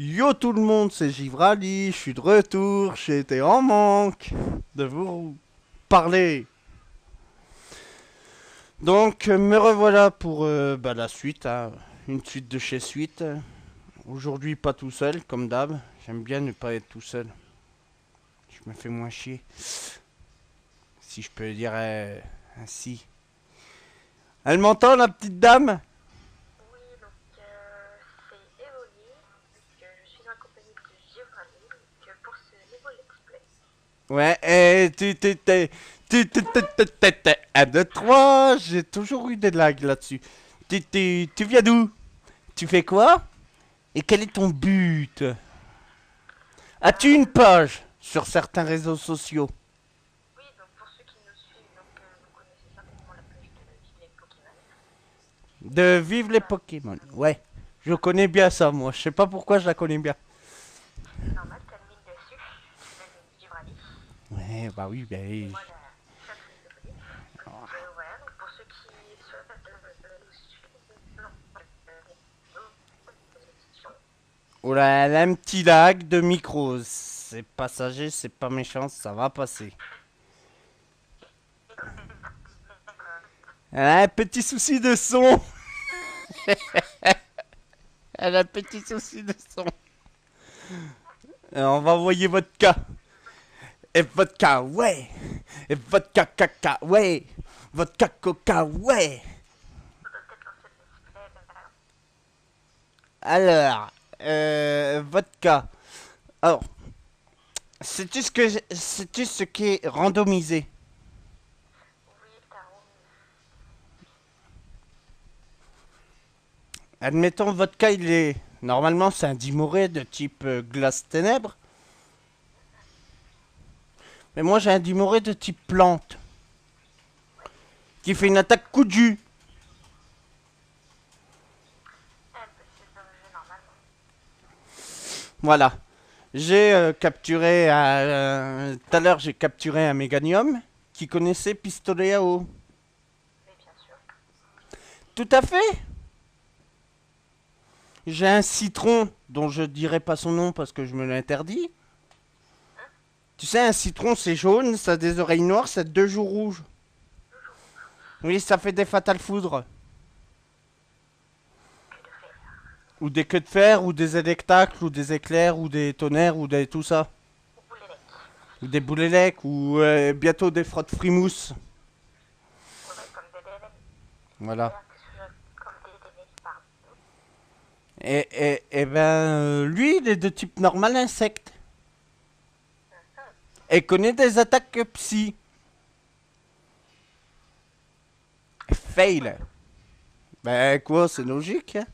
Yo tout le monde, c'est Givrali, je suis de retour, j'ai été en manque de vous parler. Donc me revoilà pour la suite, hein, une suite de chez suite. Aujourd'hui pas tout seul comme d'hab, j'aime bien ne pas être tout seul. Je me fais moins chier, si je peux le dire ainsi. Elle m'entend la petite dame? Oui, donc c'est évolué, donc je suis en compagnie de Giovanni pour ce nouveau let's play. Ouais, et tu 1, 2, 3, j'ai toujours eu des lags là-dessus. Tu viens d'où? Tu fais quoi? Et quel est ton but? As-tu une Euh, page sur certains réseaux sociaux? oui, donc pour ceux qui nous suivent, vous connaissez certainement la page de Vive les Pokémon. De vivre les Pokémon. Ouais, je connais bien ça, moi. Je sais pas pourquoi je la connais bien. C'est normal, t'as le link dessus, le link Giovanni, Ouais, bah oui, bah et oui. moi la chatroom de Poké. Donc voilà, donc pour ceux qui souhaitent nous suivre, nos émissions. Oh là, elle a un petit lag de micro. C'est passager, c'est pas méchant, ça va passer. Elle a un petit souci de son. Elle a un petit souci de son. On va envoyer votre cas. Et vodka, ouais. Et vodka caca, ouais. Vodka coca, ouais. Faudrait peut-être lancer le let's play, Alors, vodka. Alors, sais-tu ce qui est randomisé? oui, Taro, Admettons, vodka, il est... Normalement, c'est un dimoré de type glace ténèbres. Mais moi, j'ai un dimoré de type plante. Qui fait une attaque coup de jus. c'est dans le jeu normalement. Voilà. J'ai capturé... Tout à l'heure, j'ai capturé un méganium qui connaissait pistolet à eau. Mais bien sûr. Tout à fait. J'ai un citron dont je dirai pas son nom parce que je me l'interdis. Tu sais, un citron, c'est jaune, ça a des oreilles noires, ça a deux joues rouges. Oui, ça fait des fatales foudres. Que de faire. Ou des queues de fer, ou des électacles, ou des éclairs, ou des tonnerres, ou des tout ça. Au bout les lecs. Ou des boulélec, ou bientôt des frottes frimousse. Ouais, comme des délais. Voilà. Comme des délais, pardon. Et ben, lui, il est de type normal insecte. Et connaît des attaques psy. Fail. Ben quoi, c'est logique, hein.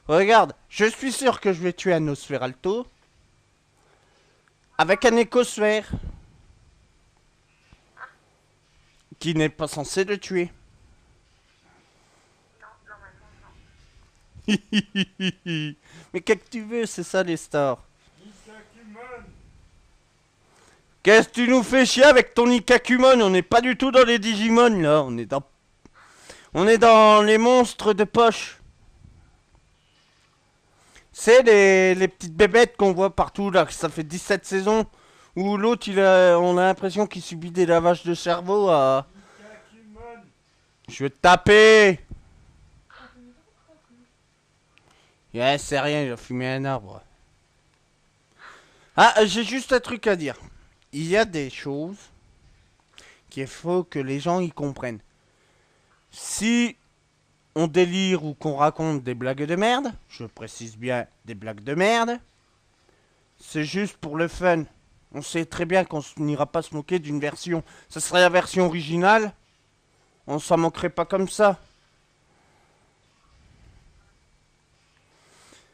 Regarde, je suis sûr que je vais tuer un Nosferalto avec un écosphère qui n'est pas censé le tuer. Non, normalement, non. Mais qu'est-ce que tu veux, c'est ça les stars. Qu'est-ce que tu nous fais chier avec ton Ikakumon? On n'est pas du tout dans les Digimon là, on est dans les monstres de poche. C'est les petites bébêtes qu'on voit partout là, ça fait 17 saisons. Où l'autre, on a l'impression qu'il subit des lavages de cerveau à... Je vais te taper. Ouais, c'est rien, il a fumé un arbre. Ah, j'ai juste un truc à dire. Il y a des choses qu'il faut que les gens y comprennent. Si on délire ou qu'on raconte des blagues de merde, je précise bien des blagues de merde, c'est juste pour le fun. On sait très bien qu'on n'ira pas se moquer d'une version. Ça serait la version originale, on s'en moquerait pas comme ça.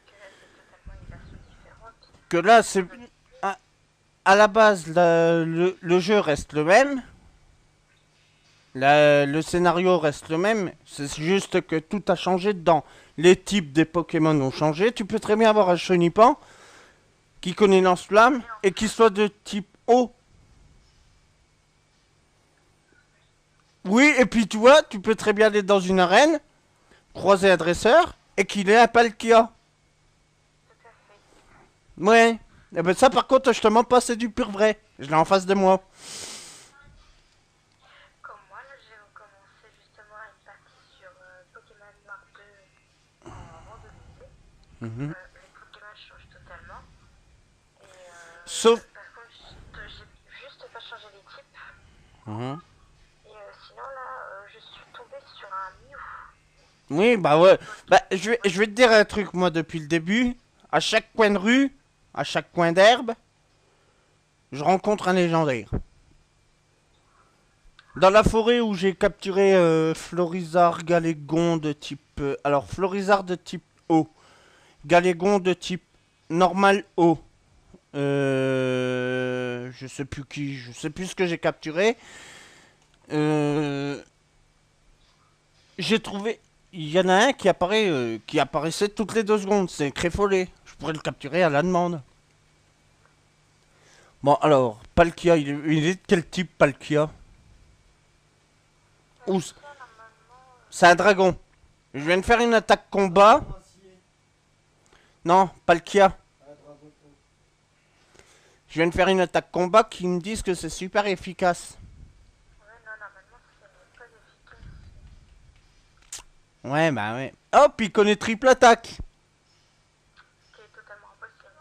Que là, c'est totalement une version différente. Que là, On c'est... a... À la base, le jeu reste le même. Le scénario reste le même. C'est juste que tout a changé dedans. Les types des Pokémon ont changé. Tu peux très bien avoir un Chenipan qui connaît lance-flamme et qui soit de type eau. Oui, et puis tu vois, tu peux très bien aller dans une arène, croiser un dresseur et qu'il ait un Palkia. Tout à fait. Ouais. Eh ben ça par contre je te mens pas, c'est du pur vrai. Je l'ai en face de moi. Comme moi, là, j'ai recommencé justement une partie sur Pokémon Noir 2 en randomisé. Mhm. Les Pokémon changent totalement. Et Sauf... par contre, j'ai juste pas changé les types. Mhm. Et sinon, là, je suis tombée sur un Mew. Oui, bah ouais. Bah je vais te dire un truc moi depuis le début. À chaque coin de rue, à chaque coin d'herbe, je rencontre un légendaire. Dans la forêt où j'ai capturé Florizard, Galégon de type... alors, Florizard de type eau. Galégon de type normal eau. Je sais plus qui, je sais plus ce que j'ai capturé. Euh, j'ai trouvé... Il y en a un qui apparaissait toutes les 2 secondes. C'est Créfollet. Je pourrais le capturer à la demande. Bon, alors, Palkia, il est de quel type Palkia? Ouh, Palkia, normalement, c'est un dragon. Je viens de faire une attaque combat. Non, Palkia. Je viens de faire une attaque combat qui me disent que c'est super efficace. ouais, non, normalement, c'est pas efficace. Ouais, bah ouais. Hop, il connaît triple attaque. Ce qui est totalement impossible.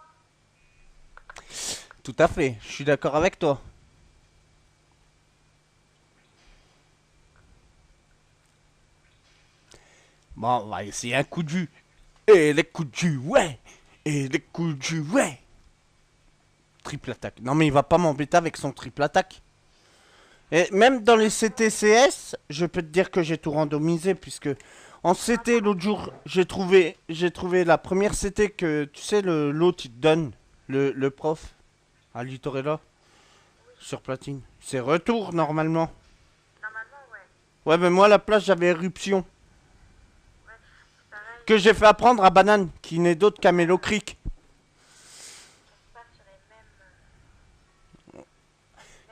Tout à fait, je suis d'accord avec toi. Bon, on va essayer un coup de jus. Et les coups de jus, ouais. Et les coups de jus, ouais. Triple attaque. Non, mais il va pas m'embêter avec son triple attaque. Et même dans les CTCS, je peux te dire que j'ai tout randomisé puisque en CT l'autre jour, j'ai trouvé la première CT que tu sais l'autre il te donne le prof à Litorella sur platine. C'est retour normalement. Normalement, ouais. Ouais, mais moi à la place j'avais éruption Ouais, c'est pareil, que j'ai fait apprendre à Banane qui n'est d'autre qu'à Mellow Creek. casse pas sur les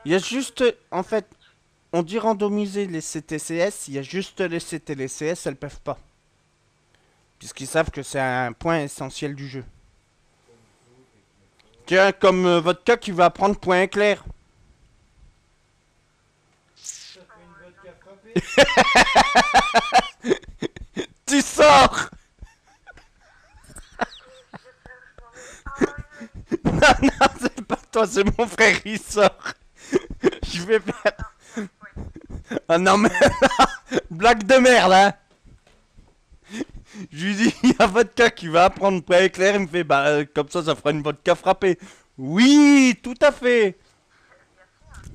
Il y a mêmes juste en fait, on dit randomiser les CTCS, il y a juste les CT les CS, elles peuvent pas puisqu'ils savent que c'est un point essentiel du jeu. Tiens, comme votre cas qui va apprendre point éclair. Tu sors. Non, non, c'est pas toi, c'est mon frère, il sort. Je vais faire... Ah non, mais... Blague de merde, hein. Je lui dis, il y a vodka qui va apprendre point éclair. Il me fait, bah, comme ça fera une vodka frappée. Oui, tout à fait. bien sûr.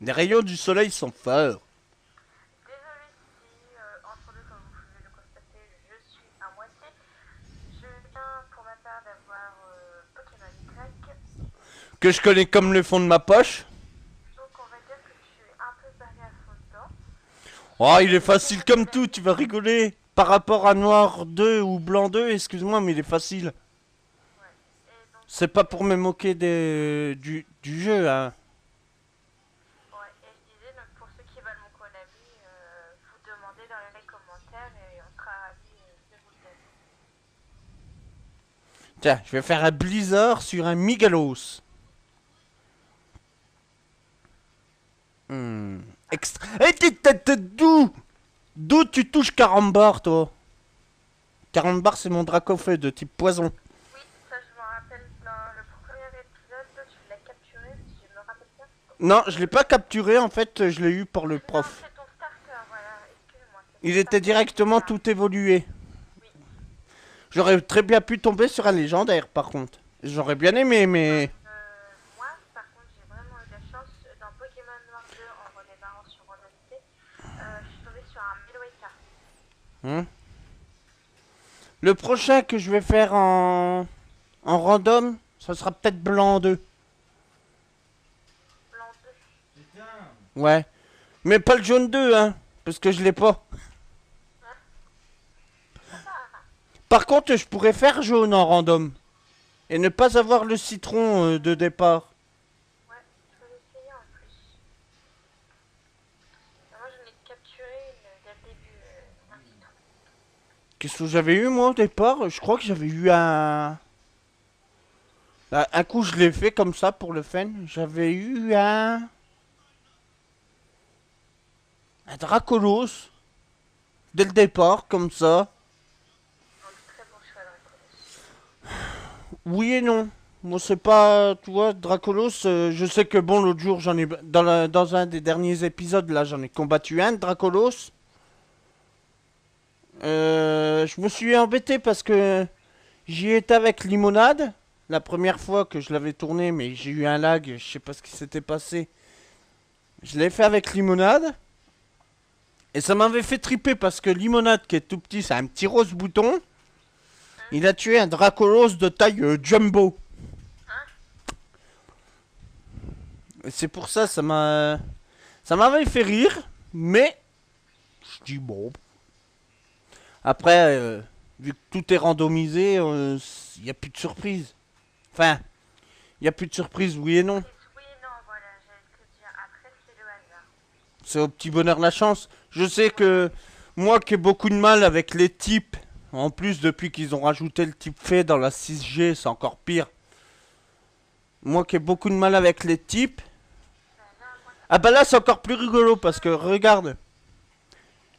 Les rayons du soleil sont forts. Désolée si, entre deux, comme vous pouvez le constater, je suis à moitié. Je viens pour ma part d'avoir Pokémon Y. Que je connais comme le fond de ma poche. Donc on va dire que je suis un peu barré à fond dedans. Oh, il est facile comme tout, tu vas rigoler. Par rapport à Noir 2 ou Blanc 2, excuse-moi, mais il est facile. Ouais. Et donc, C'est pas pour me moquer du jeu, hein. ouais. Et je disais, donc pour ceux qui veulent mon Konami, vous demandez dans les commentaires et on sera ravis de vous le donner. Tiens, je vais faire un Blizzard sur un Migalos. Extra... Eh, d'où? D'où tu touches Carambar, toi? Carambar, c'est mon Dracofeu de type poison. Oui, ça je m'en rappelle dans le premier épisode, tu l'as capturé, si je me rappelle bien. Non, je l'ai pas capturé, en fait, je l'ai eu pour le Non, prof. c'est ton starter, voilà, excuse-moi. C'est ton Il était starter directement légendaire. tout évolué. Oui. J'aurais très bien pu tomber sur un légendaire, par contre. J'aurais bien aimé, mais... Moi, par contre, j'ai vraiment eu de la chance. Dans Pokémon Noir 2, en redémarrant sur Randomité, je suis tombée sur un Meloetta. Hein, le prochain que je vais faire en random, ça sera peut-être Blanc 2. Blanc 2. Ouais. Mais pas le jaune 2, hein. Parce que je l'ai pas. Par contre, je pourrais faire jaune en random. Et ne pas avoir le citron de départ. Ouais, je peux l'essayer en plus. Moi, j'en ai capturé dès le début, un citron. Qu'est-ce que j'avais eu moi au départ? Je crois que j'avais eu un... Bah, un coup, je l'ai fait comme ça pour le fun. J'avais eu un Dracolos dès le départ, comme ça. Donc, très bon choix, Dracolos. Oui et non. Moi, c'est pas, tu vois, Dracolos. Je sais que bon, l'autre jour, j'en ai dans un des derniers épisodes, là, j'en ai combattu un de Dracolos. Je me suis embêté parce que j'y étais avec Limonade. La première fois que je l'avais tourné, mais j'ai eu un lag, je sais pas ce qui s'était passé. Je l'ai fait avec Limonade. Et ça m'avait fait triper parce que Limonade, qui est tout petit, c'est un petit rose bouton. Il a tué un Dracolos de taille jumbo. Et c'est pour ça, ça m'avait fait rire. Mais, je dis bon. Après, vu que tout est randomisé, il n'y a plus de surprise. Enfin, il n'y a plus de surprise, oui et non. Oui, non, voilà, j'allais te dire. Après, c'est le hasard. C'est au petit bonheur la chance. Je sais que moi qui ai beaucoup de mal avec les types, en plus depuis qu'ils ont rajouté le type fait dans la 6G, c'est encore pire. Moi qui ai beaucoup de mal avec les types. Ah bah là c'est encore plus rigolo parce que regarde.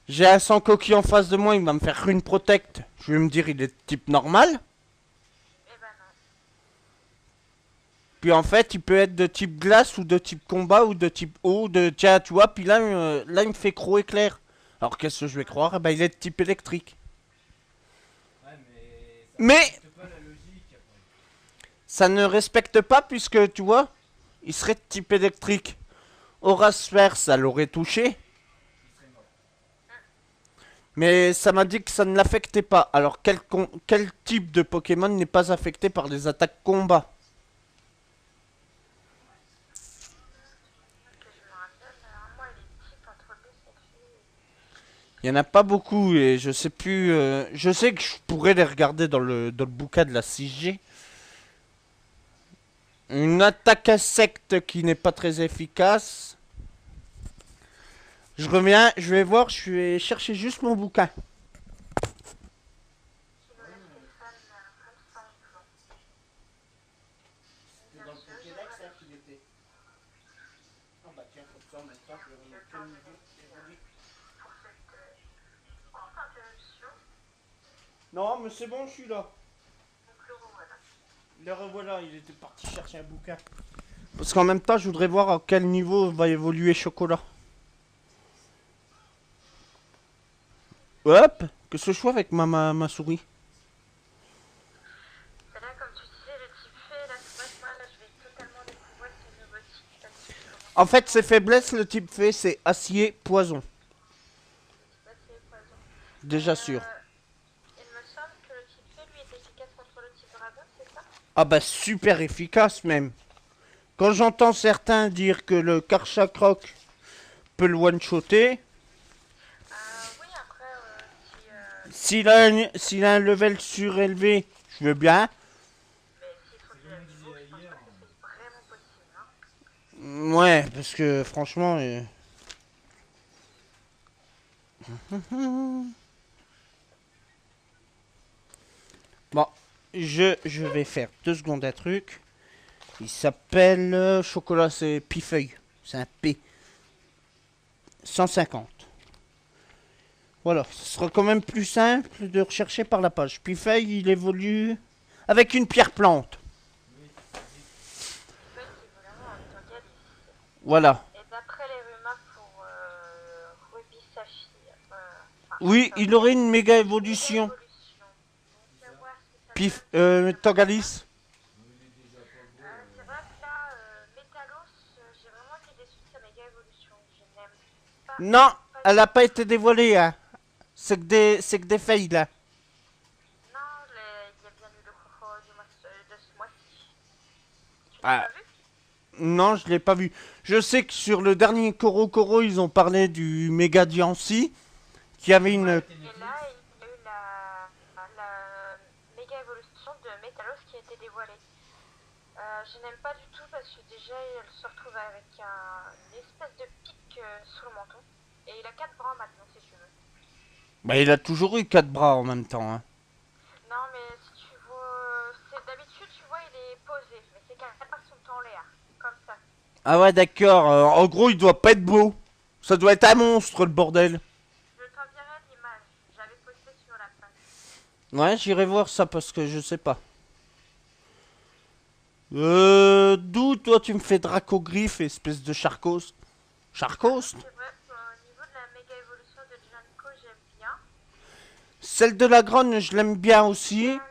J'ai un sans coquille en face de moi, il va me faire rune protect. Je vais me dire il est de type normal. Eh ben non. Puis en fait il peut être de type glace ou de type combat ou de type eau. Tiens tu vois, puis là, là il me fait croc éclair. Alors qu'est-ce que je vais croire? Eh ben il est de type électrique. Ouais, mais ça Mais respecte pas la logique après. ça ne respecte pas puisque tu vois, il serait de type électrique. Aura sphère, ça l'aurait touché. Il serait mort. Mais ça m'a dit que ça ne l'affectait pas. Alors quel type de Pokémon n'est pas affecté par les attaques combat? Que je me rappelle, alors moi, les types entre deux, ça fait. Il y en a pas beaucoup et je sais plus. Je sais que je pourrais les regarder dans le bouquin de la 6G. Une attaque insecte qui n'est pas très efficace. Je reviens, je vais voir, je vais chercher juste mon bouquin. Kilo la téléphone, femme sans plomb. C'était Bien dans le sûr, Pokédex j'aimerais qu'il était. Ah bah tiens, comme ça en même temps, je vais le quel temps de niveau merci pour cette courte interruption. Non, mais c'est bon, je suis là. Donc, le revoilà. Le revoilà, il était parti chercher un bouquin. Parce qu'en même temps, je voudrais voir à quel niveau va évoluer Chocolat. Hop, que ce soit avec ma souris. Et là, comme tu disais, le type fait, là, c'est vrai que moi, là, je vais totalement découvrir ce nouveau type. Là, qui commence En fait, ses faiblesses, le type fait, c'est acier, poison. à passer poison. Déjà sûr. Il me semble que le type fait, lui, est efficace contre le type dragon, c'est ça? Ah bah super efficace même. Quand j'entends certains dire que le Karchakroc peut le one-shotter, Oui, après, si. s'il a un level surélevé, je veux bien. Mais s'il faut C'est du comme on niveau, disait je pense hier. pas que c'est vraiment possible, hein. Ouais, parce que franchement... Bon, je vais faire 2 secondes un truc. Il s'appelle Chocolat, c'est Pifeuille. C'est un P. 150. Voilà, ce sera quand même plus simple de rechercher par la page. Pifeuille, il évolue avec une pierre plante. Oui, c'est physique. Fait, c'est vraiment un Togetic. Voilà. Et d'après les rumeurs pour Ruby Saphir, enfin, Oui, il aurait une méga évolution. évolution. Donc, à voir ce que ça Pif, donne. Togalis. Mais il est déjà pas beau. C'est vrai que là, Metalos, j'ai vraiment été déçu de sa méga évolution. Je n'aime pas. Non, pas elle du n'a pas été dévoilée, hein. C'est que des fails, là. Non, il y a bien eu le Coco de ce mois-ci. Tu l'as Ah, pas vu? non, je l'ai pas vu. Je sais que sur le dernier Coro Coro, ils ont parlé du méga Diancie, qui avait une... Et là, il y a eu la méga évolution de Metalos qui a été dévoilée. Je n'aime pas du tout parce que déjà, elle se retrouve avec une espèce de pic sous le menton. Et il a 4 bras maintenant, si tu veux. Bah, il a toujours eu 4 bras en même temps, hein. Non, mais si tu vois, c'est d'habitude, tu vois, il est posé. Ah ouais, d'accord. En gros, il doit pas être beau. Ça doit être un monstre, le bordel. Je t'enverrai l'image. J'avais posté sur la page. Ouais, j'irai voir ça parce que je sais pas. D'où toi tu me fais Dracogriffe, espèce de Charcos? Charcos? C'est vrai, au niveau de la méga évolution de Janko, j'aime bien. Celle de la Gronne, je l'aime bien aussi. La grogne,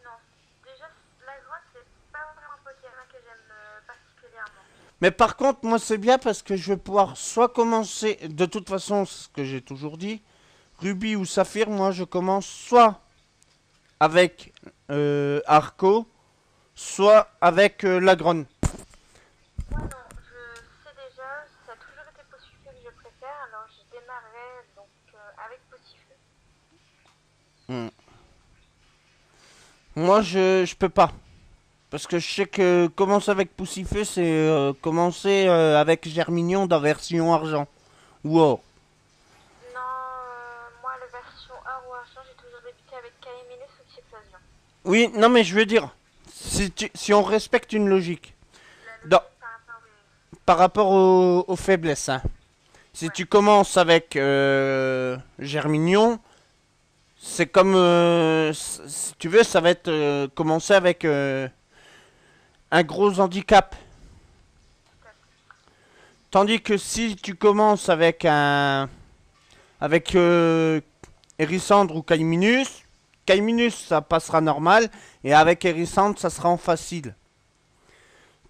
non. Déjà, la grogne, c'est pas vraiment un Pokémon que j'aime particulièrement. Mais par contre, moi c'est bien parce que je vais pouvoir soit commencer, de toute façon, c'est ce que j'ai toujours dit, Ruby ou Saphir, moi je commence soit avec Arco, soit avec la Gronne. Moi, non. Je sais déjà, ça a toujours été Possifeu que je préfère, alors je démarrerai donc avec Possifeu. Hmm. Moi je peux pas. Parce que je sais que commencer avec Poussifeu, c'est commencer avec Germignon dans version argent. Ou or. Non, moi, la version or ou argent, j'ai toujours débuté avec Kaiminus ou Typhlosion. Oui, non mais je veux dire, si on respecte une logique, La dans- logique par rapport aux... par rapport aux faiblesses, hein. Si Ouais. tu commences avec Germignon, c'est comme, si tu veux, ça va être commencer avec un gros handicap. Tandis que si tu commences avec Hérissandre ou Kaiminus, Kaiminus ça passera normal, et avec Hérissandre ça sera en facile.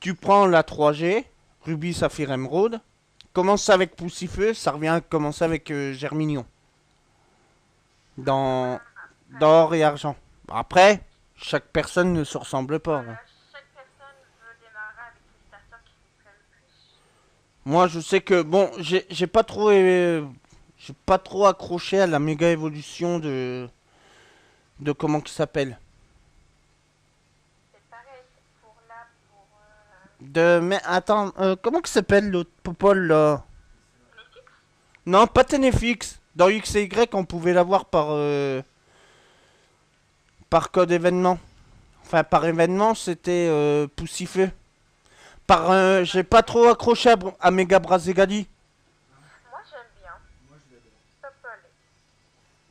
Tu prends la 3G, Ruby, Saphir, Émeraude, commence avec Poussifeu, ça revient à commencer avec Germignon. Dans d'or et argent. Après, chaque personne ne se ressemble pas, hein. Voilà, chaque personne veut démarrer avec les starters qui lui plaît le plus. Moi, je sais que bon, j'ai pas trop accroché à la méga évolution de comment qui s'appelle. C'est pareil pour là, pour Mais attends, comment qui s'appelle l'autre popole là? Ténéfix. Non, pas Ténéfix. Dans X et Y, on pouvait l'avoir par code événement. Enfin, par événement, c'était Poussifeu. J'ai pas trop accroché à Mega Brazegali. Moi, j'aime bien. Moi je l'adore. Ça peut aller.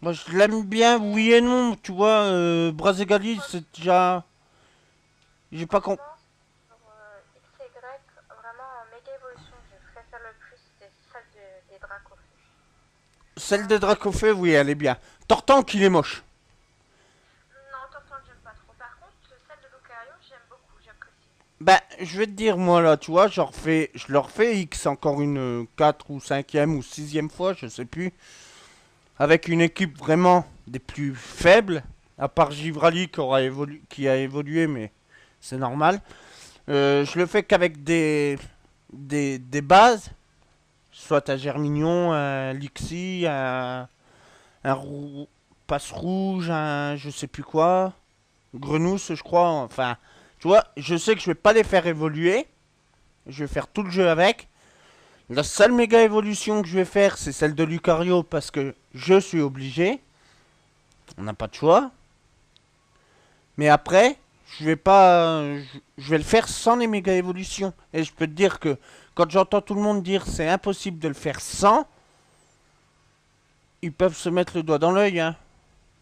Moi, je l'aime bien, oui et non, tu vois. Brazegali, c'est déjà. J'ai pas compris. Franchement, sur X et Y, vraiment en méga évolution, je préfère le plus, c'est celle des Dracofeu. Celle de Dracofeu, oui, elle est bien. Tortank, il est moche. Non, Tortank, j'aime pas trop. Par contre, celle de Lucario, j'aime beaucoup, j'apprécie. Bah, je vais te dire, moi, là, tu vois, je leur fais X encore une 4 ou 5e ou 6e fois, je sais plus. Avec une équipe vraiment des plus faibles, à part Givrali qui a évolué, mais c'est normal. Je le fais qu'avec des bases, soit un Germignon, un Lixi, un Passe Rouge, un je sais plus quoi, Grenousse, je crois. Enfin, tu vois, je sais que je vais pas les faire évoluer. Je vais faire tout le jeu avec. La seule méga évolution que je vais faire, c'est celle de Lucario parce que je suis obligé. On n'a pas de choix. Mais après, je vais pas, je vais le faire sans les méga évolutions. Et je peux te dire que quand j'entends tout le monde dire c'est impossible de le faire sans, ils peuvent se mettre le doigt dans l'œil, hein.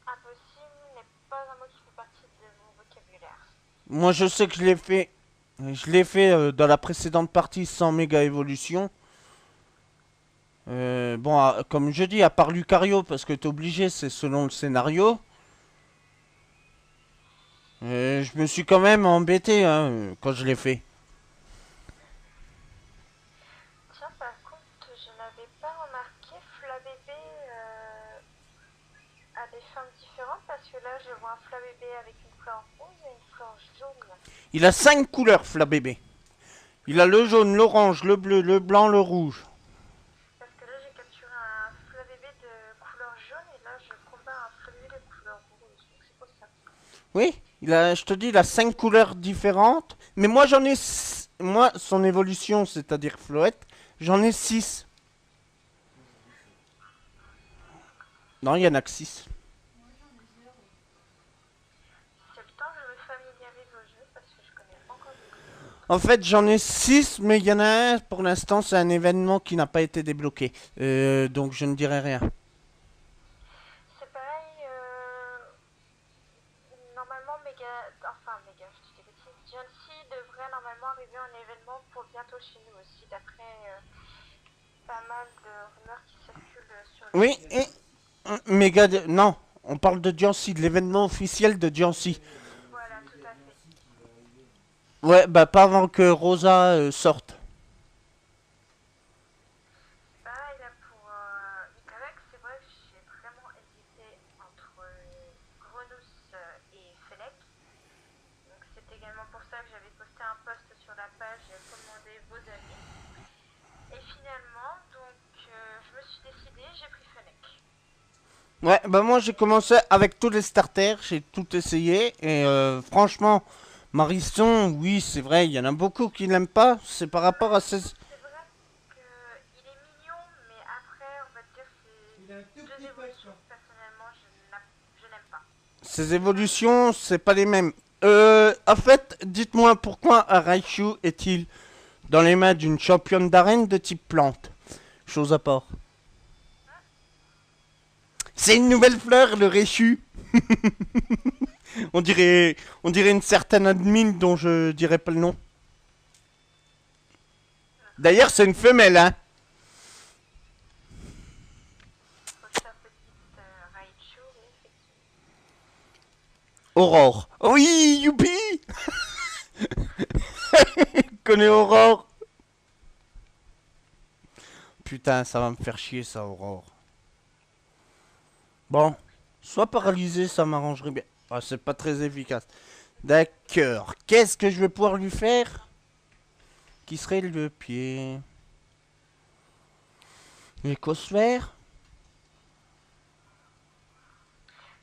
Impossible n'est pas un mot qui fait partie de mon vocabulaire. Moi, je sais que je l'ai fait dans la précédente partie sans méga évolution. Bon, comme je dis, à part Lucario, parce que t'es obligé, c'est selon le scénario. Je me suis quand même embêté hein, quand je l'ai fait. Tiens, par contre, je n'avais pas remarqué, Flabébé a des formes différentes parce que là, je vois un Flabébé avec une fleur rouge et une fleur jaune. Il a 5 couleurs, Flabébé. Il a le jaune, l'orange, le bleu, le blanc, le rouge. Parce que là, j'ai capturé un Flabébé de couleur jaune et là, je combats un Flabébé de couleur rouge. Donc, c'est pour ça. Oui, je te dis, il a 5 couleurs différentes. Mais moi, moi, son évolution, c'est-à-dire Floette, j'en ai 6. Non, il y en a que 6. C'est le temps que je me familiarise au jeu parce que je connais pas encore beaucoup. En fait, j'en ai 6, mais il y en a un, pour l'instant, c'est un événement qui n'a pas été débloqué. Donc je ne dirai rien. C'est pareil, normalement Mega, je dis des bêtises, John devrait normalement arriver en événement pour bientôt chez nous aussi, d'après pas mal de rumeurs qui circulent sur le Oui, site. et... Non, on parle de Diancy, de l'événement officiel de Diancy. Voilà, tout à fait. Ouais, bah pas avant que Rosa sorte. Pareil là pour... il paraît que c'est vrai que j'ai vraiment hésité entre Grenousse et Fennec. Donc c'est également pour ça que j'avais posté un post sur la page Commandez vos amis. Et finalement, donc je me suis décidée, j'ai pris Fennec. Ouais, bah moi j'ai commencé avec tous les starters, j'ai tout essayé et franchement, Marisson, oui c'est vrai, il y en a beaucoup qui l'aiment pas, c'est par rapport à ses... C'est vrai qu'il est mignon, mais après, on va dire Il a un c'est tout deux petit peu évolutions quoi. que personnellement je n'aime pas. Ses évolutions, c'est pas les mêmes. En fait, dites-moi pourquoi un Raichu est-il dans les mains d'une championne d'arène de type plante? Chose à part. C'est une nouvelle fleur, le Raichu. on dirait une certaine admin dont je dirais pas le nom. D'ailleurs, c'est une femelle, hein. Votre petite Raichu, oui, effectivement. Aurore. Oui, youpi. Connais Aurore. Putain, ça va me faire chier ça, Aurore. Bon, soit paralysé, ça m'arrangerait bien. Ah, c'est pas très efficace. D'accord. Qu'est-ce que je vais pouvoir lui faire? Qui serait le pied? L'écosphère?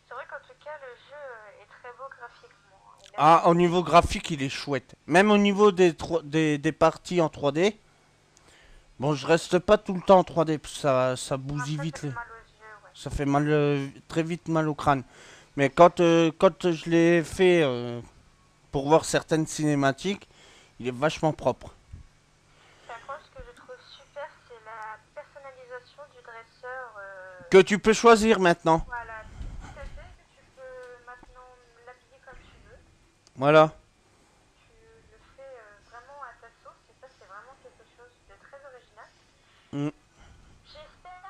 C'est vrai qu'en tout cas, le jeu est très beau graphiquement. Et même Ah, au niveau graphique, il est chouette. Même au niveau des parties en 3D. Bon, je reste pas tout le temps en 3D, parce que ça bousille après, ça vite. fait mal aux yeux, ouais. Ça fait mal, très vite mal au crâne. Mais quand je l'ai fait pour voir certaines cinématiques, il est vachement propre. Par contre, ce que je trouve super, c'est la personnalisation du dresseur. Que tu peux choisir maintenant. Voilà, tout à fait, que tu peux maintenant l'habiller comme tu veux. Voilà. Tu le fais vraiment à ta sauce, et ça, c'est vraiment quelque chose de très original. Mm. J'espère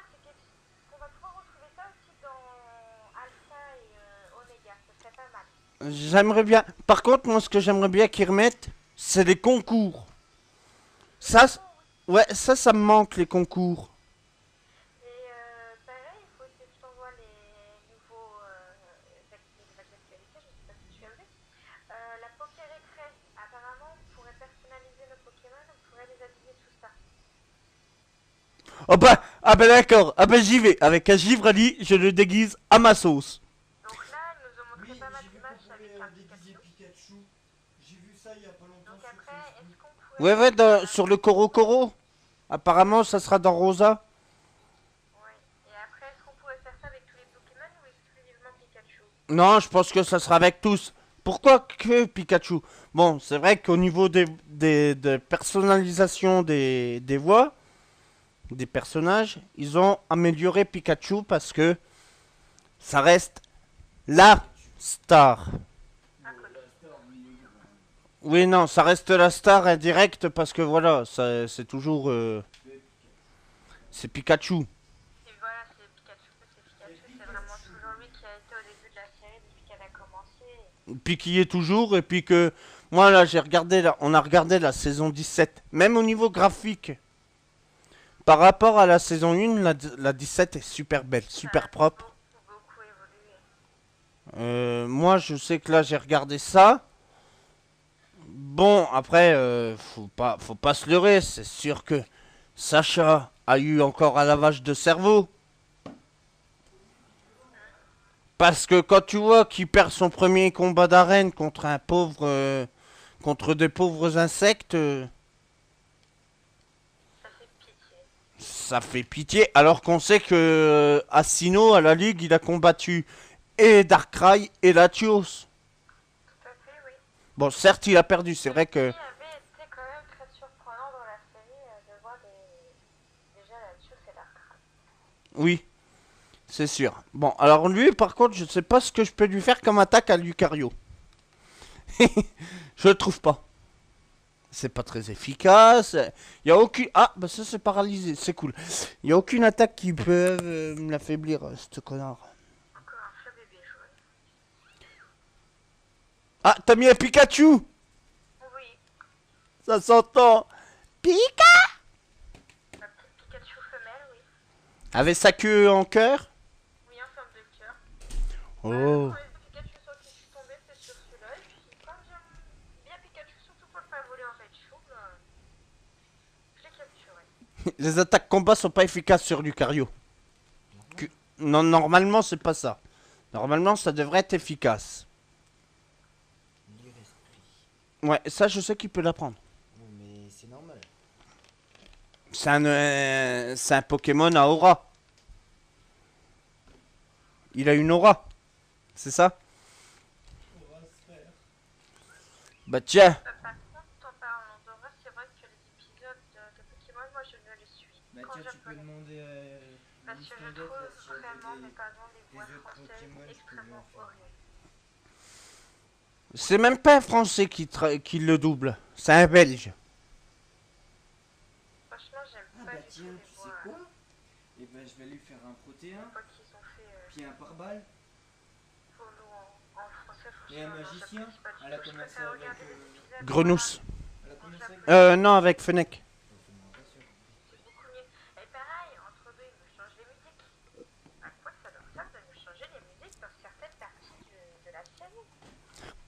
qu'on va pouvoir retrouver ça aussi dans Alpha et Omega, ce serait pas mal. J'aimerais bien. Par contre, moi, ce que j'aimerais bien qu'ils remettent, c'est les concours. Ça, ouais, ça me manque, les concours. Et pareil, il faut aussi que je t'envoie les nouveaux nouvelles actualités, je sais pas si tu as vu. La Pokérécré, apparemment, on pourrait personnaliser nos Pokémon, on pourrait les habiller tout ça. Oh bah, ah bah d'accord. Ah bah j'y vais. Avec un Givrali, je le déguise à ma sauce. Donc là, ils nous ont montré Oui, pas mal j'ai vu d'images qu'on avec pouvait un déguiser Pikachu. Pikachu. J'ai vu ça il y a pas longtemps Donc sur après, est-ce Facebook. qu'on pourrait... Ouais, ouais, sur le Coro. Apparemment, ça sera dans Rosa. Ouais. Et après, est-ce qu'on pourrait faire ça avec tous les Pokémon ou exclusivement Pikachu? Non, je pense que ça sera avec tous. Pourquoi que Pikachu? Bon, c'est vrai qu'au niveau de personnalisation des voix, des personnages, ils ont amélioré Pikachu parce que ça reste la star. Un colis. Oui, non, ça reste la star indirecte parce que voilà, c'est toujours... c'est Pikachu. Et voilà, c'est Pikachu, c'est vraiment toujours lui qui a été au début de la série depuis qu'elle a commencé. Puis qui y est toujours, et puis que... Moi, là, on a regardé la saison 17. Même au niveau graphique, par rapport à la saison 1, la 17 est super belle, super propre. Beaucoup évolué. Moi, je sais que là, j'ai regardé ça. Bon, après, faut pas se leurrer. C'est sûr que Sacha a eu encore un lavage de cerveau. Parce que quand tu vois qu'il perd son premier combat d'arène contre un pauvre, contre des pauvres insectes, Ça fait pitié. ça fait pitié. Alors qu'on sait que Asino à la ligue, il a combattu et Darkrai et Latios. Tout à fait, oui. Bon, certes, il a perdu. C'est vrai que Qui avait été Oui, c'est sûr. Bon, alors lui, par contre, je sais pas ce que je peux lui faire comme attaque à Lucario. Je le trouve pas. C'est pas très efficace. Il y a aucune... Ah, bah ça c'est paralysé, c'est cool. Il y a aucune attaque qui peut me l'affaiblir, ce connard. Encore un feu bébé jaune. Ah, t'as mis un Pikachu? Oui, Ça s'entend. Pika! ma petite Pikachu femelle, oui. Avec sa queue en cœur? Oui, en forme de cœur. Oh. Quand les Pikachu sur qui je suis tombée, c'est sur celui-là. Et puis, comme j'aime bien Pikachu, surtout pour le faire voler en Raichu, je l'ai capturé. Les attaques combat sont pas efficaces sur Lucario. Que- Non, normalement c'est pas ça. Normalement ça devrait être efficace. Lire esprit. Ouais, ça je sais qu'il peut l'apprendre. Oui, mais c'est normal. C'est un Pokémon à aura. Il a une aura. C'est ça? On va se faire. Bah tiens. Par contre, en parlant d'Aura, c'est vrai que les épisodes de Pokémon, moi je ne les suis. Bah Quand tiens, tu peux japonais. demander à Parce que je Miss trouve Mondette, là, si elle vraiment, a mais pardon, les voix autres françaises Pokémon, je peux lui extrêmement en faire. horribles. C'est même pas un Français qui le double. C'est un Belge. Franchement, j'aime Ah pas bah du tiens, tout tu les sais voix quoi? Et ben je vais lui faire un protéin, quoi qu'ils ont fait puis un pare-balles. Polo en français. Et un Franchement, non, magicien. j'apprécie pas du Elle a tout. Je commencé préfère avec, regarder des épisodes. Grenousse. Elle a commencé avec... Non, avec Fennec. Bien sûr. C'est beaucoup mieux. Et pareil, entre deux, ils me changent les musiques. À quoi ça leur sert de me changer les musiques dans certaines parties de la série?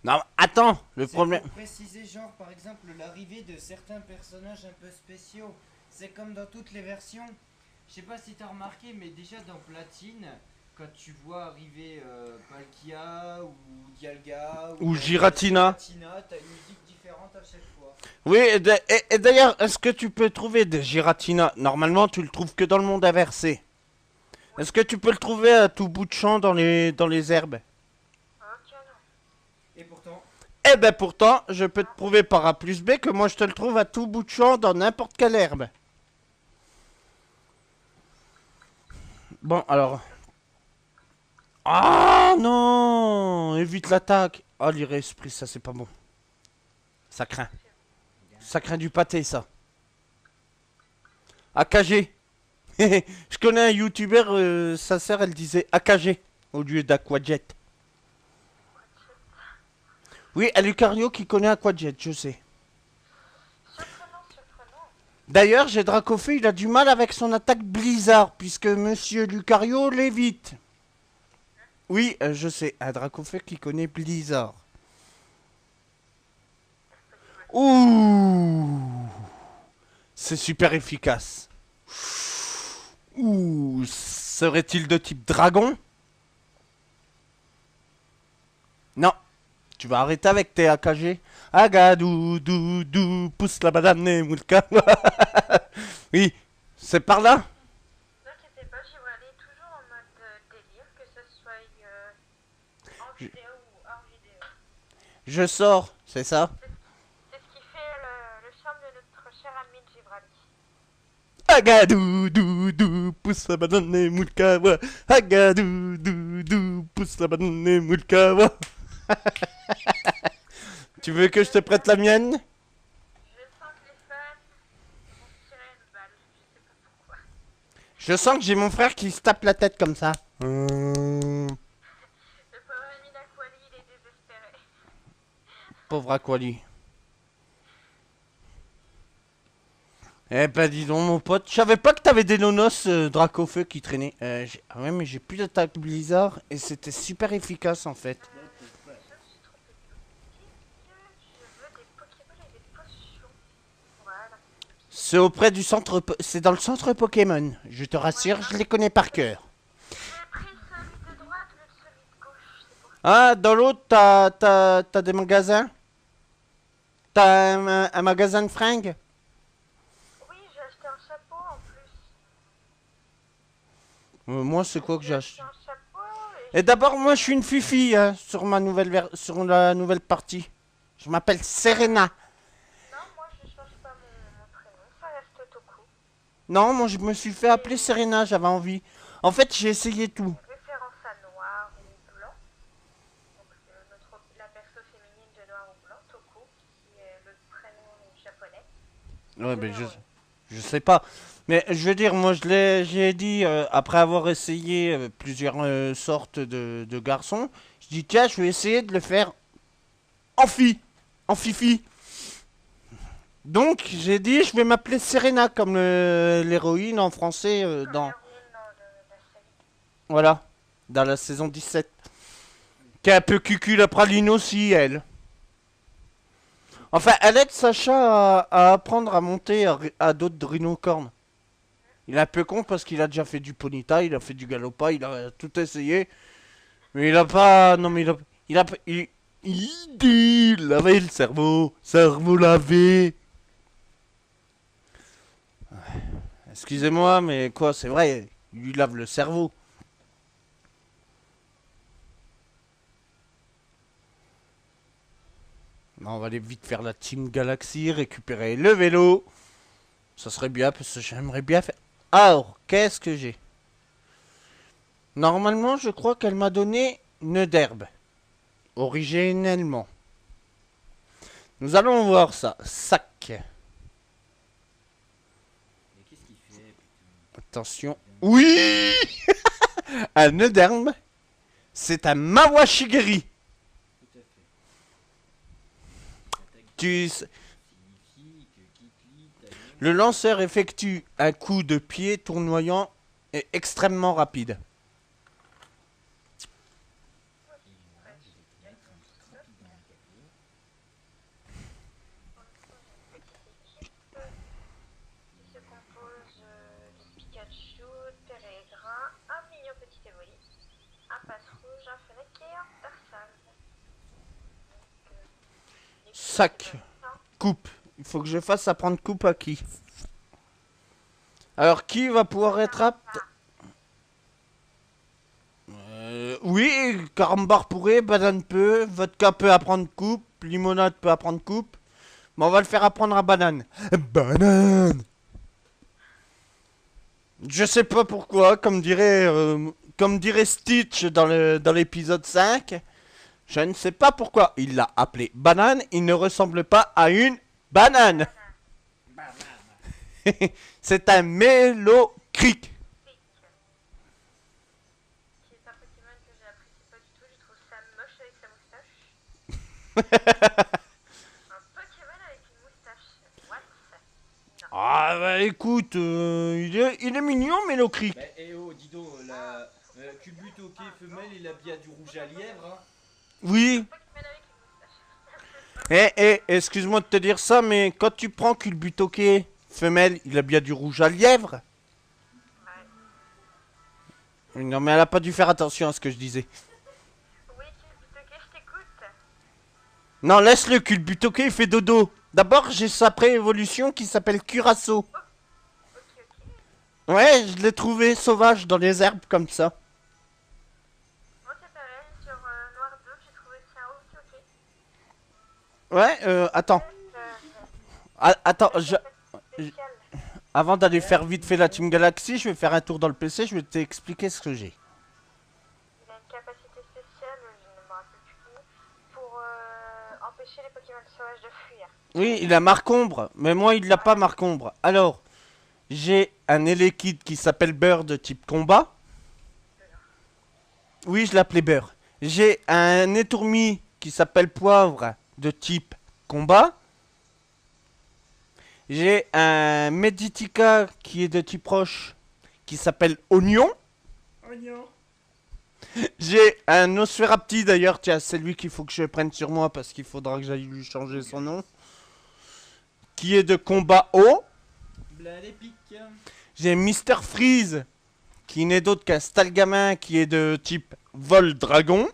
Non, attends, le C'est problème... pour préciser, genre, par exemple, l'arrivée de certains personnages un peu spéciaux. C'est comme dans toutes les versions. Je sais pas si t'as remarqué, mais déjà dans Platine, quand tu vois arriver Palkia ou Dialga Ou Giratina. t'as une musique différente à chaque fois. Oui, et d'ailleurs, est-ce que tu peux trouver des Giratina? Normalement, tu le trouves que dans le monde inversé. Est-ce que tu peux le trouver à tout bout de champ dans les herbes? Ok, non. Et pourtant, Eh ben pourtant, je peux te prouver par A plus B que moi je te le trouve à tout bout de champ dans n'importe quelle herbe. Bon, alors... Ah non! Évite l'attaque. Oh, l'ire esprit, ça c'est pas bon. Ça craint. Ça craint du pâté, ça. AKG. Je connais un youtubeur, sa sœur, elle disait AKG au lieu d'Aquajet. Oui, à Lucario qui connaît Aquajet, je sais. Surprenant, surprenant. D'ailleurs, j'ai Dracofeu, il a du mal avec son attaque Blizzard, puisque Monsieur Lucario l'évite. Oui, je sais, un Dracofeu qui connaît Blizzard. Ouh, c'est super efficace. Ouh, serait-il de type dragon? Non, tu vas arrêter avec tes AKG. Agadou, dou, dou, pousse la banane et moulka. Oui, c'est par là. Ne t'inquiétez pas, j'y vais aller toujours en mode délire, que ce soit en vidéo ou hors vidéo. Je sors, c'est ça? C'est ce qui fait le charme de notre cher ami Gibraldi. Agadou, dou, dou, pousse la banane et moulka. Agadou, dou, dou, pousse la banane et moulka. Tu veux que je te prête la mienne? Je sens que les fans vont se tirer une balle, je sais pas pourquoi. Je sens que j'ai mon frère qui se tape la tête comme ça. Le pauvre ami d'Aquali, il est désespéré. Pauvre Aquali. Eh ben dis donc mon pote, je savais pas que t'avais des nonos Dracofeu qui traînaient. Ah ouais mais j'ai plus d'attaque Blizzard et c'était super efficace en fait. Je me suis trompée de boutique. Je veux des Pokéballs et des potions. Voilà. C'est auprès du centre, c'est dans le centre Pokémon. Je te rassure, je les connais par cœur. J'ai pris celui de droite au lieu de celui de gauche, c'est pour ça. Ah, dans l'autre t'as des magasins? T'as un magasin de fringues? Oui, j'ai acheté un chapeau en plus. Moi c'est quoi que j'ai acheté? un chapeau Et d'abord moi je suis une fifi hein, sur ma sur la nouvelle partie. Je m'appelle Serena. Non, moi je change pas mon prénom, ça reste Toku. Non, moi je me suis fait appeler Serena, j'avais envie. En fait, j'ai essayé tout. référence à noir ou blanc. Donc la perso féminine de noir ou blanc, Toku, qui est le prénom japonais. Ouais, mais je sais pas. Mais je veux dire, moi, j'ai dit, après avoir essayé plusieurs sortes de garçons, je dis, tiens, je vais essayer de le faire en fille, en fifi. Donc, j'ai dit, je vais m'appeler Serena, comme l'héroïne en français dans... L'héroïne de la série. Voilà, dans la saison 17. Qui est un peu cucul à praline aussi, elle. Enfin, elle aide Sacha à apprendre à monter à d'autres rhinocornes. Il est un peu con parce qu'il a déjà fait du ponyta, il a fait du galopa, il a tout essayé. Mais il a pas... Non mais il a pas... Il avait le cerveau lavé. Excusez-moi, mais quoi, c'est vrai, il lui lave le cerveau. Non, on va aller vite faire la Team Galaxy, récupérer le vélo. Ça serait bien parce que j'aimerais bien faire... Alors, qu'est-ce que j'ai? Normalement, je crois qu'elle m'a donné une d'herbe. Originellement. Nous allons voir ça. Sac. Mais qu'est-ce qu'il fait, putain? Attention. Oui. Un nœud d'herbe. C'est un Mawashigiri. Tout à fait. Tu... Signifie que Kikli, Taillon... Le lanceur effectue un coup de pied tournoyant et extrêmement rapide. Qui se compose de Pikachu, Pérégrin, un mignon petit Evoli, un passe-rouge, un Fennec et un Persan. Sac. Coupe. Il faut que je fasse apprendre coupe à qui? Alors, qui va pouvoir être apte? Oui, carambar pourrait, banane peut, vodka peut apprendre coupe, limonade peut apprendre coupe. Mais on va le faire apprendre à banane. Banane. Je sais pas pourquoi, comme dirait Stitch dans l'épisode 5. Je ne sais pas pourquoi il l'a appelé banane, il ne ressemble pas à une banane. C'est un mélocric. Qui est un Pokémon que j'apprécie pas du tout, je trouve ça moche avec sa moustache. Un Pokémon avec une moustache. What? Ah bah écoute, il est mignon mélocric. Bah, eh oh, dis donc, la Culbutoké femelle, il a bien du rouge à lièvre, hein. Oui. Pokémon avec une moustache. Excuse-moi de te dire ça, mais quand tu prends Culbutoké femelle, il a bien du rouge à lièvre. Non mais elle a pas dû faire attention à ce que je disais. Oui, Culbutoké, je t'écoute. Non, laisse le Culbutoké, il fait dodo. D'abord, j'ai sa pré-évolution qui s'appelle Curaçao. Ok, ok. Ouais, je l'ai trouvé sauvage dans les herbes comme ça. Moi, c'est pareil, sur Noir 2, j'ai trouvé ça ok, ok. Ouais, attends. Attends, Spécial. avant d'aller faire vite fait la Team Galaxy, je vais faire un tour dans le PC, je vais t'expliquer ce que j'ai. Il a une capacité spéciale, je ne me rappelle plus, pour empêcher les Pokémon sauvages de fuir. Oui, il a Marcombre, mais moi il l'a pas Marcombre. Alors, j'ai un Elekid qui s'appelle Beurre de type combat. Oui, je l'appelais Beurre. J'ai un Étourmi qui s'appelle Poivre de type combat. J'ai un Meditica qui est de type roche qui s'appelle Oignon. Oignon. J'ai un Osferapti d'ailleurs, tiens, c'est lui qu'il faut que je prenne sur moi parce qu'il faudra que j'aille lui changer son nom. Qui est de combat haut. Blad épique. J'ai Mister Freeze qui n'est d'autre qu'un Stalgamin qui est de type vol dragon.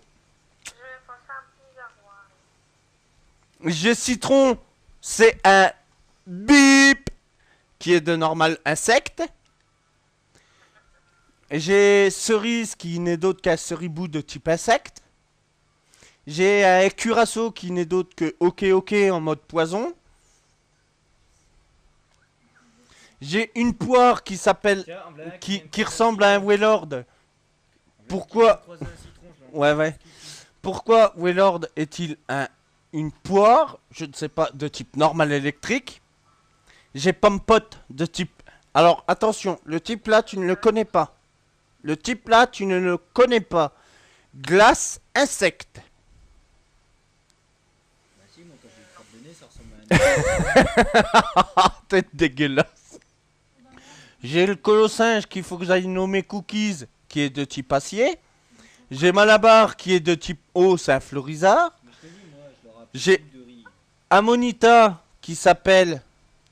Je pense à un petit miroir. J'ai Citron, c'est un bip qui est de normal insecte. J'ai Cerise qui n'est d'autre qu'un Ceribou de type insecte. J'ai un Curaçao qui n'est d'autre que Ok Ok en mode poison. J'ai une poire qui s'appelle... Tiens, en voilà un qui vient de ressemble à un Wailord. En voilà Pourquoi- qui vient de croiser un citron, je l'en- Ouais, ouais. Pourquoi Wailord est-il une poire, je ne sais pas, de type normal électrique? J'ai Pompote de type... Alors, attention, le type là, tu ne le connais pas. Le type là, tu ne le connais pas. Glace insecte. Bah si, moi quand j'ai une crotte de nez, ça ressemble à un... Ah, tête dégueulasse. J'ai le colossinge qu'il faut que j'aille nommer Cookies, qui est de type acier. J'ai Malabar, qui est de type eau, c'est un florizard. Mais je te dis, moi, je leur J'ai- apporte de riz. Amonita, qui s'appelle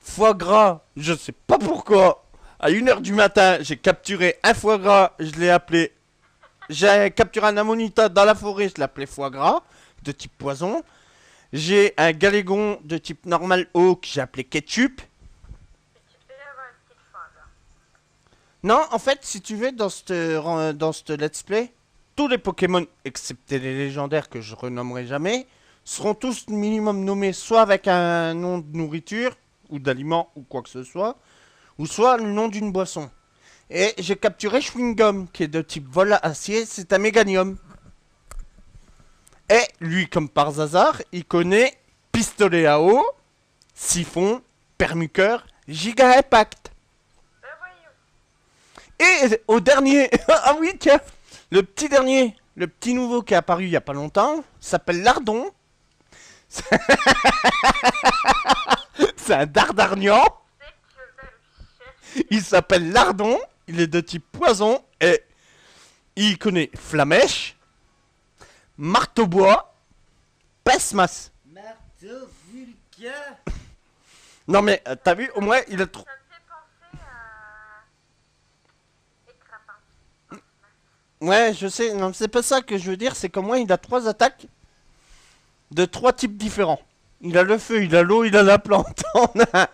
foie gras, je sais pas pourquoi. À 1h du matin, j'ai capturé un foie gras, je l'ai appelé... J'ai capturé un Amonita dans la forêt, je l'appelais foie gras, de type poison. J'ai un galégon de type normal eau, que j'ai appelé ketchup. Mais tu peux avoir une petite fin là. Non, en fait, si tu veux, dans cette let's play, tous les Pokémon, excepté les légendaires que je renommerai jamais, seront tous minimum nommés soit avec un nom de nourriture, ou d'aliment, ou quoi que ce soit, ou soit le nom d'une boisson. Et j'ai capturé Chewing-Gum, qui est de type vol à acier, c'est un méganium. Et lui, comme par hasard, il connaît pistolet à eau, siphon, permucœur, giga impact. Ben voyons. Et au dernier, ah oui tiens, le petit dernier, le petit nouveau qui est apparu il y a pas longtemps, s'appelle Lardon. C'est un dardarnian, C'est que je vais le chercher. il s'appelle Lardon, il est de type poison et il connaît Flamèche, Marteau-bois, Pesmas. Marteau Vulcain. Non mais t'as vu, au moins il a trop... Ça me fait penser à... Écrapin. Ouais, je sais, non c'est pas ça que je veux dire, c'est qu'au moins il a 3 attaques de 3 types différents. Il a le feu, il a l'eau, il a la plante. On a...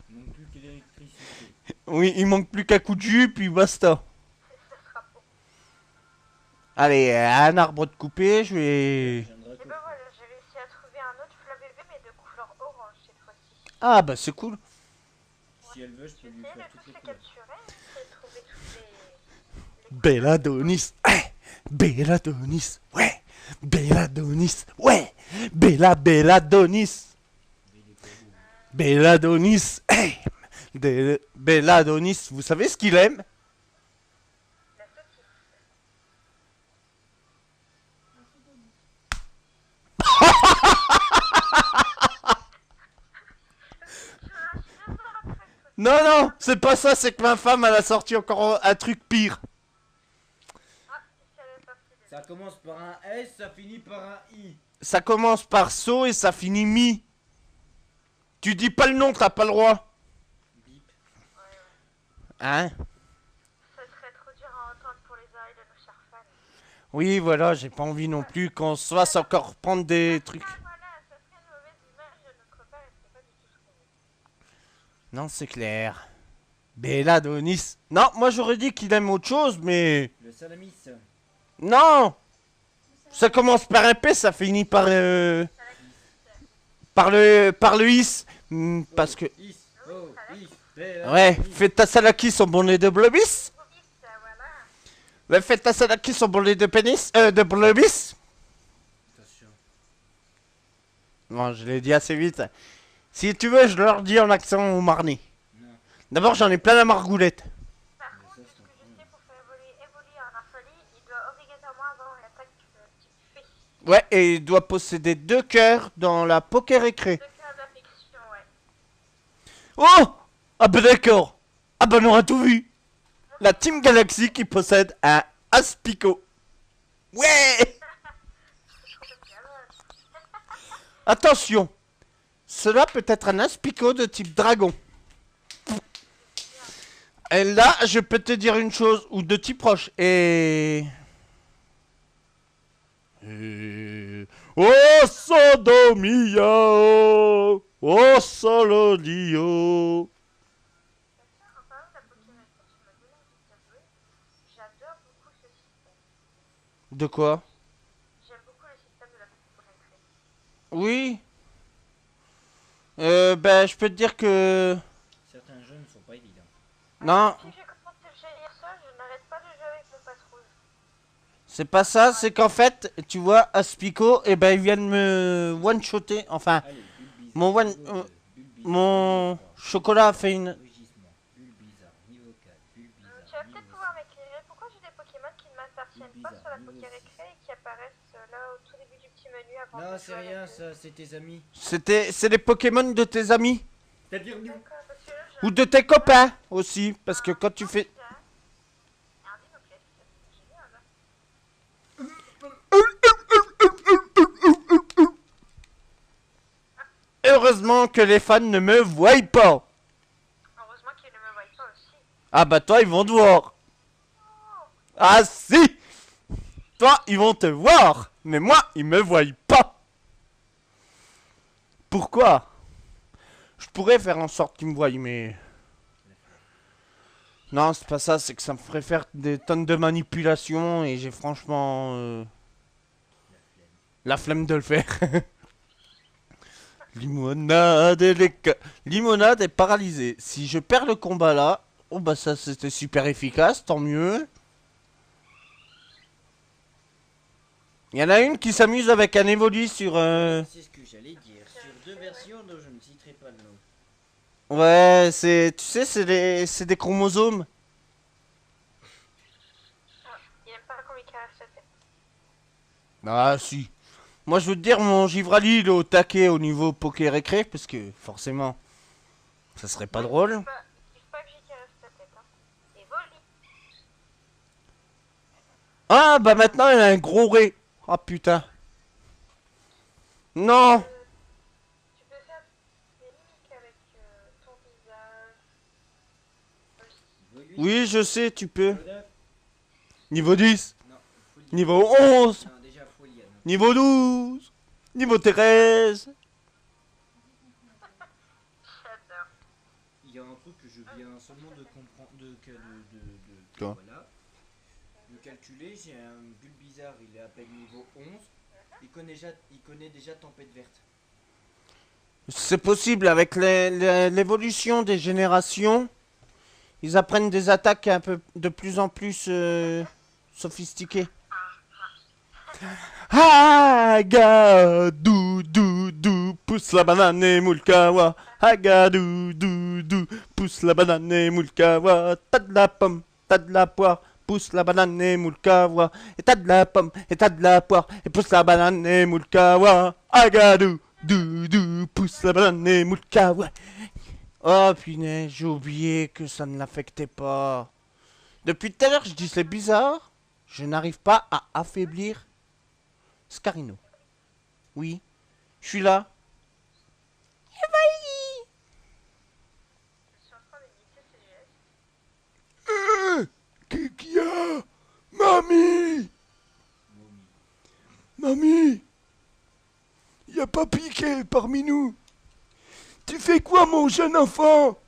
Il manque plus que l'électricité. Oui, il manque plus qu'un coup de jus, puis basta. Ça sera bon. Allez, un arbre de couper, je vais... Je viendrai Et quoi. ben voilà, j'ai réussi à trouver un autre Flabébé, mais de couleur orange cette fois-ci. Ah bah c'est cool. Si elle veut, je J'ai peux lui essayé faire de toutes tous les les couleurs. capturer, j'ai trouvé tous les... Belladonis, Belladonis, ouais. Belladonis, ouais. Belladonis. Belladonis, Belladonis, vous savez ce qu'il aime? La saucisse. Non, non, c'est pas ça, c'est que ma femme, elle a sorti encore un truc pire. Ah, si elle est partie de... Ça commence par un S, ça finit par un I. Ça commence par so et ça finit mi. Tu dis pas le nom, t'as pas le droit. Bip. Hein? Ça serait trop dur à entendre pour les oreilles de nos chers fans. Oui, voilà, j'ai pas envie non plus qu'on se fasse encore prendre des trucs. Ah voilà, ça serait une mauvaise image de notre part et c'est pas du tout ce qu'on veut. Non, c'est clair. Belladonis. Non, moi j'aurais dit qu'il aime autre chose, mais... Le salamis. Non! Ça commence par un P, ça finit par... Par le is. Parce que... Is. Oh, is. Bella, Ouais, is. fais ta salaki son bonnet de blobis. Vite, voilà. Ouais, fais ta salaki son bonnet de pénis... de blobis. Attention. Bon, je l'ai dit assez vite. Si tu veux, je leur dis en accent marné. Non. D'abord, j'en ai plein la margoulette. Par Mais contre, ça, de ce c'est que je ton sais, pour faire évoluer un Rafali, il doit obligatoirement avoir une attaque type fée. Ouais, et il doit posséder 2 cœurs dans la poker récré. 2 cœurs d'affection, ouais. Oh! Ah bah d'accord. Ah bah on aura tout vu. La Team Galaxy qui possède un Aspico. Ouais! C'est trop bien. Attention. Cela peut être un Aspico de type dragon. Et là, je peux te dire une chose, ou de type roche. Oh Sodomia, oh Solodio. En parlant de la Pokémon, tu m'as donné envie de t'avouer, j'adore beaucoup ce système. De quoi? J'aime beaucoup le système de la Pokémon Trade. Oui. Ben, je peux te dire que... Certains jeux ne sont pas évidents. Non, Si j'ai commencé le jeu hier soir, je n'arrête pas de jouer avec mon patrouille. c'est pas ça, c'est qu'en fait, tu vois, Aspico, eh ben, ils viennent me one-shotter. Enfin, Allez, Bulbizarre, mon one- niveau 2, Bulbizarre, mon niveau 3, chocolat a fait une... Rugissement, Bulbizarre, niveau 4, Bulbizarre, Tu vas peut-être niveau pouvoir 5. m'éclairer pourquoi j'ai des Pokémon qui ne m'appartiennent pas sur la Pokérécré et qui apparaissent là au tout début du petit menu avant Non, de c'est jouer rien, avec eux. ça, c'est tes amis. C'est les Pokémon de tes amis. C'est-à-dire nous. D'accord, parce que là, j'ai Ou un de tes copains aussi. Parce que quand tu fais... un Dinoclès, c'est génial. Heureusement que les fans ne me voient pas. Heureusement qu'ils ne me voient pas aussi. Ah bah toi, ils vont te voir. Ah si. Toi, ils vont te voir. Mais moi, ils me voient pas. Pourquoi? Je pourrais faire en sorte qu'ils me voient, mais... Non, c'est pas ça, c'est que ça me ferait faire des tonnes de manipulations et j'ai franchement... la flemme de le faire. Limonade et Limonade est paralysée. Si je perds le combat là... Oh bah ça c'était super efficace, tant mieux. Il y en a une qui s'amuse avec un évolu sur... C'est ce que j'allais dire. Sur deux versions dont je ne citerai pas le nom. Ouais, c'est... Tu sais, c'est des chromosomes. Il aime pas qu'on lui caresse la tête. Ah si. Moi je veux te dire, mon Givrali il est au taquet au niveau Poké Récré, parce que forcément, ça serait pas drôle. Il faut pas que j'y caresse ta tête. Hein. Et Voli. Ah bah maintenant il a un gros ré. Ah putain. Non. Tu peux faire des mimiques avec ton visage. Aussi. Niveau 8, Oui, je sais, tu peux. niveau 9. Niveau 10. Non, Foliane. Niveau 11. Non, déjà Foliane. Niveau 12. Niveau 13. J'adore. Il y a un truc que je viens seulement de comprendre. Quoi? Voilà. De calculer, j'ai un Bulbizarre, il est à peine niveau 11. Il connaît déjà Tempête Verte. C'est possible avec l'évolution des générations. Ils apprennent des attaques un peu de plus en plus sophistiquées. Haga dou dou dou pousse la banane et moulkawa. Haga dou dou dou pousse la banane et moulkawa. T'as de la pomme, t'as de la poire. Pousse la banane et moulkawa. Et t'as de la pomme, et t'as de la poire. Et pousse la banane et moulkawa. Haga dou dou dou pousse la banane et moulkawa. Oh punaise, j'ai oublié que ça ne l'affectait pas. Depuis tout à l'heure, je dis c'est bizarre. Je n'arrive pas à affaiblir Scarino. Oui, je suis là. Je suis en train d'imiter ses gestes. Qu'est-ce qu'il y a? Mamie! Mamie! Y a pas piqué parmi nous? Tu fais quoi, mon jeune enfant?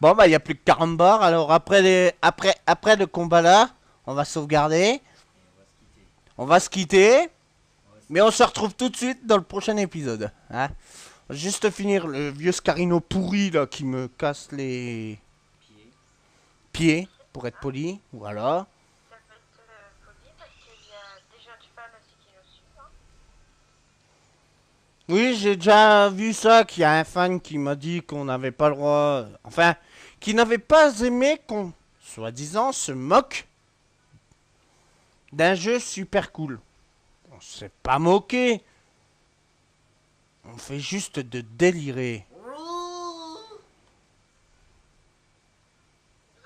Bon, bah, y a plus que 40 barres. Alors, après le combat là, on va sauvegarder. On va se quitter. Mais on se retrouve tout de suite dans le prochain épisode. Hein? On va juste finir le vieux Scarino pourri là qui me casse les pieds, pour être poli. Voilà. Ça peut être poli parce qu'il y a déjà du fan aussi qui nous suit. Hein. Oui, j'ai déjà vu ça, qu'il y a un fan qui m'a dit qu'on n'avait pas le droit... Enfin, qui n'avait pas aimé qu'on, soi-disant, se moque d'un jeu super cool. On s'est pas moqué. On fait juste de délirer. Ne vous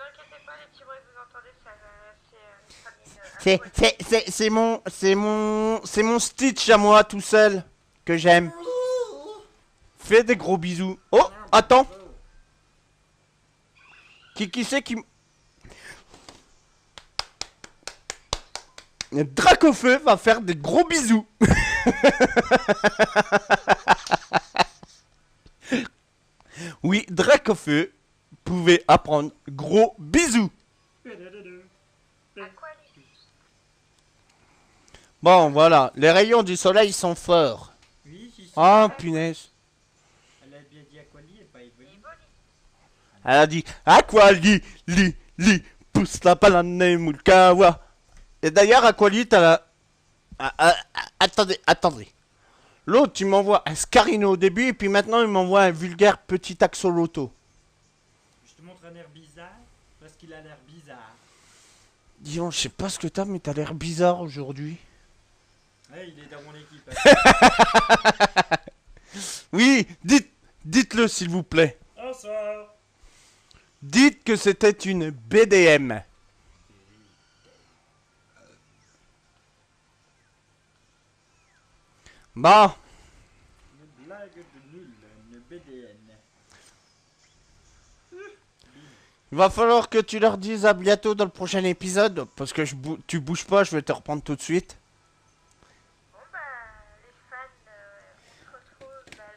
inquiétez pas, les petits bruits que vous entendez, c'est notre ami. C'est mon Stitch à moi tout seul que j'aime. Fais des gros bisous. Oh, attends. Qui c'est qui... Dracofeu va faire des gros bisous. Oui, Dracofeu pouvait apprendre gros bisous. À quoi lui? Bon, voilà. Les rayons du soleil sont forts. Oui, si, si. Ah, punaise. Elle a dit Aquali, pousse la banane moulkawa. Et d'ailleurs, Aquali, t'as la. Attendez. L'autre, tu m'envoies un Scarino au début, et puis maintenant, il m'envoie un vulgaire petit axoloto. Je te montre un air bizarre parce qu'il a l'air bizarre. Dis donc, je sais pas ce que t'as, mais t'as l'air bizarre aujourd'hui. Ouais, il est dans mon équipe. Hein. Oui, dites-le s'il vous plaît. Bonsoir. Dites que c'était une BDM. Bon, Une blague de nul, une BDN. il va falloir que tu leur dises à bientôt dans le prochain épisode, parce que tu bouges pas, je vais te reprendre tout de suite. Bon bah, les fans, on se retrouve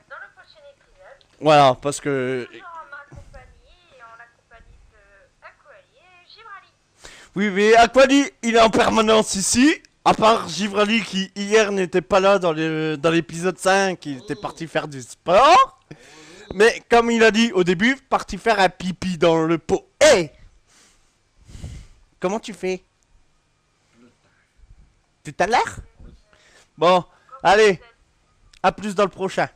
dans le prochain épisode. Voilà, parce que... Toujours en ma compagnie et en la compagnie de Aquali et Gibrali. Oui, mais Aquali, il est en permanence ici. À part Givrali qui hier n'était pas là dans l'épisode 5, il était parti faire du sport. Mais comme il a dit au début, parti faire un pipi dans le pot. Hé, comment tu fais? Tout à l'heure? Bon, allez, à plus dans le prochain.